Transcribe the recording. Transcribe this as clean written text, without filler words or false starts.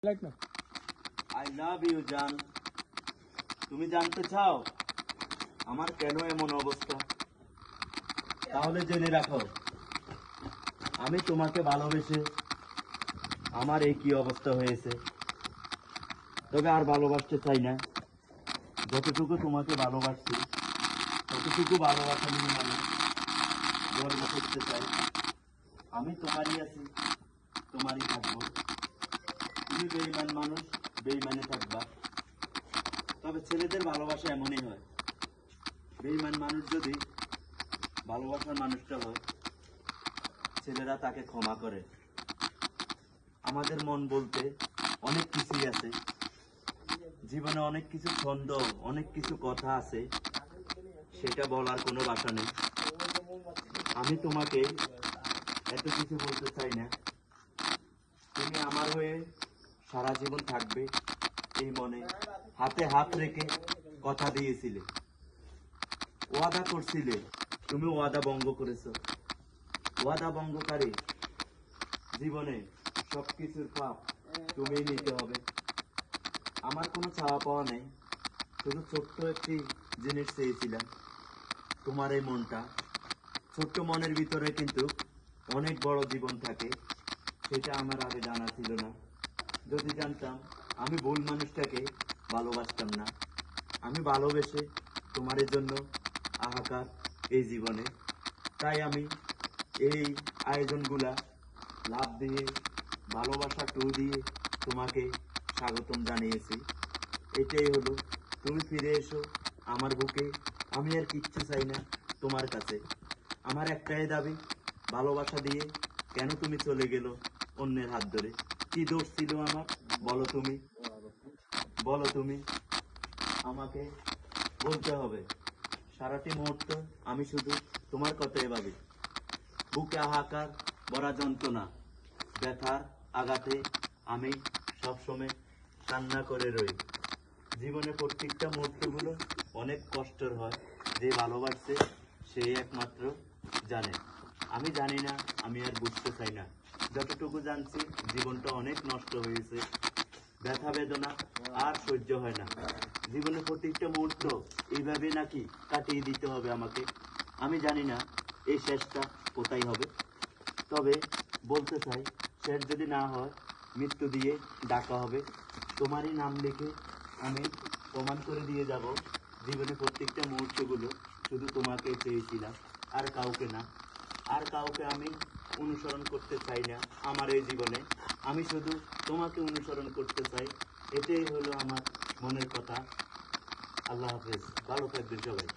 Like না I love you জান। তুমি জানতে চাও আমার কেন এমন অবস্থা? তাহলে জেনে রাখো, আমি তোমাকে ভালোবেসে আমার এই কি অবস্থা হয়েছে। তবে আর ভালোবাসতে চাই না। যতটুকু তোমাকে ভালোবাসছি ততটুকু ভালোবাসা নিয়ে আমি গর্ব করতে চাই। আমি তোমারই আছি, তোমারই থাকবো। তুমি বেঈমান মানুষ, বেঈমানে থাকবা। তবে ছেলেদের ভালোবাসা এমনই হয়, বেঈমান মানুষ যদি ভালোবাসার মানুষটা হয়, ছেলেরা তাকে ক্ষমা করে। আমাদের মন বলতে অনেক কিছুই আছে, জীবনে অনেক কিছু ছন্দ, অনেক কিছু কথা আছে, সেটা বলার কোনো ভাষা নেই। আমি তোমাকে এত কিছু বলতে চাই না। তুমি আমার হয়ে সারা জীবন থাকবে এই মনে। হাতে হাত রেখে কথা দিয়েছিলে, ওয়াদা করছিলে, তুমি ওয়াদা ভঙ্গ করেছো। ওয়াদা ভঙ্গকারী জীবনে সবকিছুর পাপ তুমিই নিতে হবে। আমার কোনো চাওয়া পাওয়া নেই, শুধু ছোট্ট একটি জিনিস চেয়েছিলাম, তোমার এই মনটা। ছোট্ট মনের ভিতরে কিন্তু অনেক বড় জীবন থাকে, সেটা আমার আগে জানা ছিল না। যদি জানতাম আমি ভুল মানুষটাকে ভালোবাসতাম না। আমি ভালোবেসে তোমার জন্য হাহাকার এই জীবনে। তাই আমি এই আয়োজনগুলা লাভ দিয়ে, ভালোবাসা দিয়ে তোমাকে স্বাগতম জানিয়েছি। এটাই হলো, তুমি ফিরে এসো আমার বুকে। আমি আর কিচ্ছু চাই না তোমার কাছে। আমার একটাই দাবি, ভালোবাসা দিয়ে কেন তুমি চলে গেলো অন্যের হাত ধরে? কি দোষ ছিল আমার? বলো তুমি, বলো তুমি। আমাকে বলতে হবে। সারাটি মুহূর্ত আমি শুধু তোমার কথাই ভাবি। বুকে হাহাকার ভরা যন্ত্রণা, ব্যথার আঘাতে আমি সবসময় কান্না করে রই। জীবনে প্রত্যেকটা মুহূর্তগুলো অনেক কষ্টের হয়। যে ভালোবাসছে সে একমাত্র জানে। আমি জানি না, আমি আর বুঝতে চাই না। যতটুকু জানছি জীবনটা অনেক নষ্ট হয়েছে, ব্যথা বেদনা আর সহ্য হয় না। জীবনে প্রত্যেকটা মুহূর্ত এইভাবে নাকি কাটিয়ে দিতে হবে আমাকে? আমি জানি না এই শেষটা কোথায় হবে। তবে বলতে চাই, শেষ যদি না হয় মৃত্যু দিয়ে ডাকা হবে। তোমারই নাম লিখে আমি প্রমাণ করে দিয়ে যাব জীবনে প্রত্যেকটা মুহূর্তগুলো শুধু তোমাকে চেয়েছিলাম, আর কাউকে না। আর কাউকে আমি অনুসরণ করতে চাই না আমার এই জীবনে। আমি শুধু তোমাকে অনুসরণ করতে চাই। এটাই হলো আমার মনের কথা। আল্লাহ হাফেজ, ভালো থাকবেন সবাই।